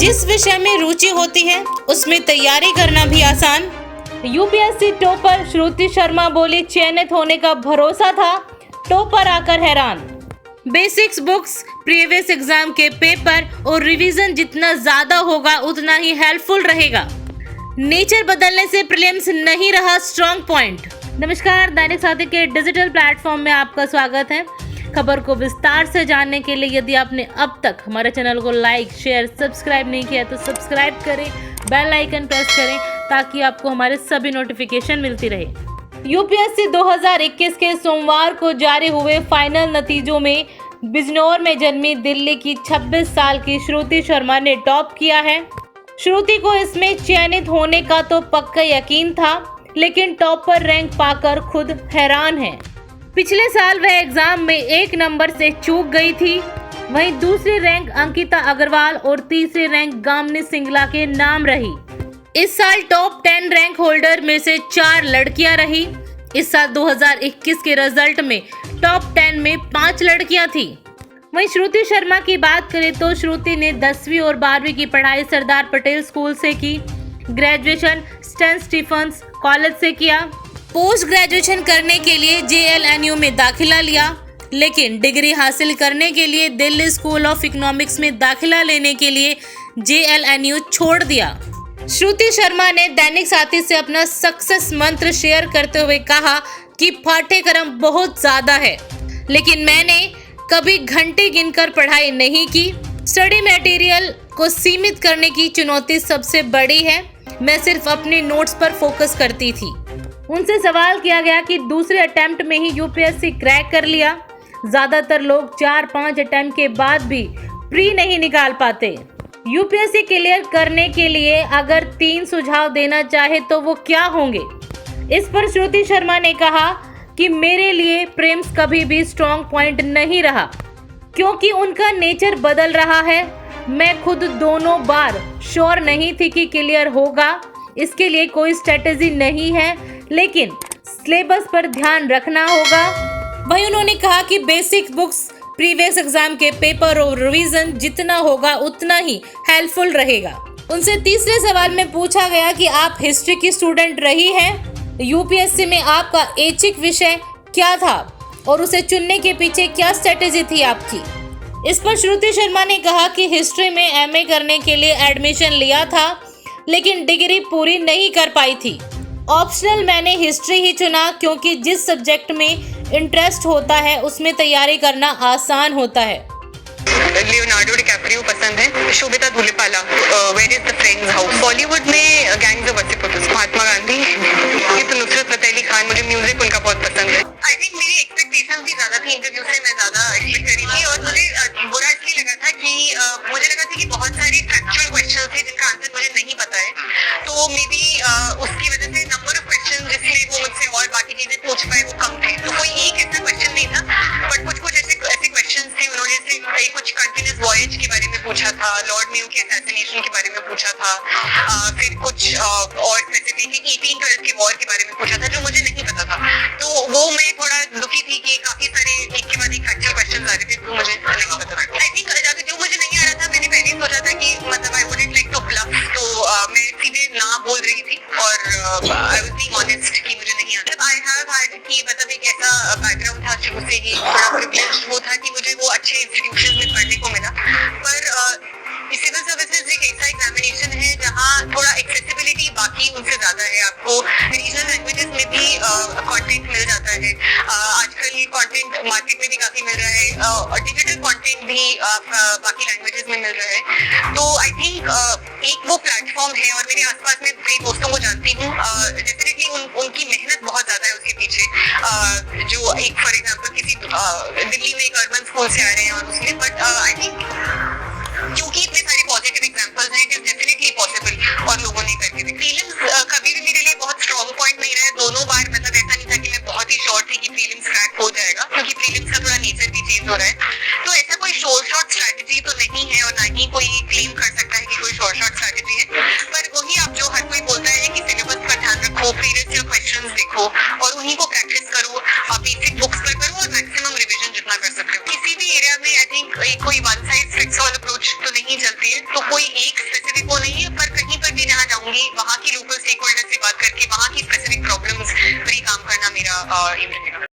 जिस विषय में रुचि होती है उसमें तैयारी करना भी आसान। यूपीएससी टॉपर श्रुति शर्मा बोली, चयनित होने का भरोसा था, टॉपर आकर हैरान। बेसिक्स बुक्स, प्रीवियस एग्जाम के पेपर और रिवीजन जितना ज्यादा होगा उतना ही हेल्पफुल रहेगा। नेचर बदलने से प्रीलिम्स नहीं रहा स्ट्रॉन्ग पॉइंट। नमस्कार, दैनिक साथी के डिजिटल प्लेटफॉर्म में आपका स्वागत है। खबर को विस्तार से जानने के लिए यदि आपने अब तक हमारे चैनल को लाइक, शेयर, सब्सक्राइब नहीं किया तो सब्सक्राइब करें, बेल आइकन प्रेस करें ताकि आपको हमारे सभी नोटिफिकेशन मिलती रहे। यूपीएससी 2021 के सोमवार को जारी हुए फाइनल नतीजों में बिजनौर में जन्मी दिल्ली की 26 साल की श्रुति शर्मा ने टॉप किया है। श्रुति को इसमें चयनित होने का तो पक्का यकीन था, लेकिन टॉप पर रैंक पाकर खुद हैरान है। पिछले साल वह एग्जाम में 1 नंबर से चूक गई थी। वहीं दूसरी रैंक अंकिता अग्रवाल और तीसरी रैंक गामिनी सिंगला के नाम रही। इस साल टॉप 10 रैंक होल्डर में से 4 लड़कियां रही। इस साल 2021 के रिजल्ट में टॉप 10 में 5 लड़कियां थी। वहीं श्रुति शर्मा की बात करें तो श्रुति ने 10वीं और 12वीं की पढ़ाई सरदार पटेल स्कूल से की। ग्रेजुएशन सेंट स्टीफेंस कॉलेज से किया। पोस्ट ग्रेजुएशन करने के लिए JLNU में दाखिला लिया, लेकिन डिग्री हासिल करने के लिए दिल्ली स्कूल ऑफ इकोनॉमिक्स में दाखिला लेने के लिए JLNU छोड़ दिया। श्रुति शर्मा ने दैनिक साथी से अपना सक्सेस मंत्र शेयर करते हुए कहा कि पाठ्यक्रम बहुत ज्यादा है, लेकिन मैंने कभी घंटे गिनकर पढ़ाई नहीं की। स्टडी मटेरियल को सीमित करने की चुनौती सबसे बड़ी है। मैं सिर्फ अपने नोट्स पर फोकस करती थी। उनसे सवाल किया गया कि दूसरे अटेम्प्ट में ही यूपीएससी क्रैक कर लिया। ज्यादातर लोग 4-5 अटेम्प्ट के बाद भी प्री नहीं निकाल पाते। यूपीएससी क्लियर करने के लिए अगर 3 सुझाव देना चाहे तो वो क्या होंगे? इस पर श्रुति शर्मा ने कहा कि मेरे लिए प्रीलिम्स कभी भी स्ट्रॉन्ग पॉइंट नहीं रहा, क्योंकि उनका नेचर बदल रहा है। मैं खुद दोनों बार श्योर नहीं थी कि क्लियर होगा। इसके लिए कोई स्ट्रेटेजी नहीं है, लेकिन सिलेबस पर ध्यान रखना होगा। वहीं उन्होंने कहा कि बेसिक बुक्स, प्रीवियस एग्जाम के पेपर और रिवीजन जितना होगा उतना ही हेल्पफुल रहेगा। उनसे तीसरे सवाल में पूछा गया कि आप हिस्ट्री की स्टूडेंट रही हैं, यूपीएससी में आपका ऐच्छिक विषय क्या था और उसे चुनने के पीछे क्या स्ट्रेटेजी थी आपकी? इस पर श्रुति शर्मा ने कहा कि हिस्ट्री में MA करने के लिए एडमिशन लिया था, लेकिन डिग्री पूरी नहीं कर पाई थी। ऑप्शनल मैंने हिस्ट्री ही चुना, क्योंकि जिस सब्जेक्ट में इंटरेस्ट होता है उसमें तैयारी करना आसान होता है। लियोनार्डो डिकैप्रियो पसंद है। Shobhita Dhulipala, where is the friends house. Bollywood में गैंग्स ऑफ वासेपुर, महात्मा गांधी, ये तो नुसरत फतेह अली खान, मुझे म्यूजिक उनका बहुत पसंद है। आई थिंक मेरी एक्सपेक्टेशंस भी ज्यादा थी इंटरव्यू से, मैं ज्यादा एक्सपेक्ट करी थी और मुझे बुरा इसलिए लगा था कि मुझे लगा था कि बहुत सारे फैक्चुअल क्वेश्चन थे जिनका आंसर मुझे नहीं पता है, तो मे बी उसकी वजह से नंबर ऑफ क्वेश्चन जिसमें वो मुझसे और बाकी चीजें पूछ पाए वो कम थे। तो कोई एक ऐसा क्वेश्चन नहीं था, बट कुछ ऐसे क्वेश्चन थे। उन्होंने जैसे कुछ कंटिन्यूस वॉयज के बारे में पूछा था, लॉर्ड मेयो के असैसिनेशन के बारे में पूछा था, फिर कुछ और स्पेसिफिक 1812 के वॉर के बारे में पूछा था जो मुझे नहीं पता था। तो वो मैं थोड़ा दुखी थी कि काफी सारे एक के बाद एक फैक्चुअल क्वेश्चन आ रहे थे तो मुझे नहीं पता था। आई थिंक जो मुझे नहीं आ रहा था, मैंने पहले ही सोचा था कि मतलब I wouldn't like to bluff, तो मैं सीधे ना बोल रही थी और आई वाज बीइंग ऑनेस्ट कि मुझे नहीं आता। आई हैव हैड कि मतलब एक ऐसा बैकग्राउंड था शुरू से ही, थोड़ा प्रिविलेज वो था कि मुझे वो अच्छे इंस्टीट्यूशन में पढ़ने को मिला। पर सिविल सर्विसेज एक ऐसा एग्जामिनेशन है जहाँ थोड़ा एक्सेसिबिलिटी बाकी उनसे ज्यादा है। आपको रीजनल लैंग्वेजेस में भी कंटेंट मिल जाता है। आजकल कंटेंट मार्केट में भी काफी मिल रहा है और डिजिटल कंटेंट भी बाकी लैंग्वेजेस में मिल रहा है। तो आई थिंक एक वो प्लेटफॉर्म है और मेरे आसपास में कई दोस्तों को जानती हूँ, डेफिनेटली उनकी मेहनत बहुत ज्यादा है उसके पीछे। जो एक फॉर एग्जाम्पल किसी दिल्ली में एक अर्बन स्कूल से आ रहे हैं और उसमें, बट आई थिंक क्योंकि इतने सारे पॉजिटिव एग्जांपल्स हैं, इट इज डेफिनेटली पॉसिबल और लोगों ने करके दिखाया। प्रीलिम्स कभी भी मेरे लिए बहुत स्ट्रॉन्ग पॉइंट नहीं रहा है। दोनों बार मतलब ऐसा नहीं था कि मैं बहुत ही श्योर थी कि प्रीलिम्स क्रैक हो जाएगा, क्योंकि प्रीलिम्स का थोड़ा नेचर भी चेंज हो रहा है। तो ऐसा कोई शॉर्ट स्ट्रैटेजी तो नहीं है और ना ही कोई क्लेम कर सकता है कि कोई शॉर्ट स्ट्रैटेजी है। पर वही आप जो हर कोई बोलता है कि सिलेबस पर ध्यान रखो, प्रीवियस ईयर क्वेश्चंस देखो और उन्हीं को प्रैक्टिस करो। आप बेसिक बुक्स पर करो और मैक्सिमम रिवीजन जितना कर सकते हो। किसी भी एरिया में आई थिंक कोई one size fits all approach तो नहीं चलती है, तो कोई एक पर कहीं पर भी जहाँ जाऊंगी वहाँ की लोकल स्टेक होल्डर से बात करके वहाँ की स्पेसिफिक प्रॉब्लम्स पर ही काम करना मेरा एम रहेगा।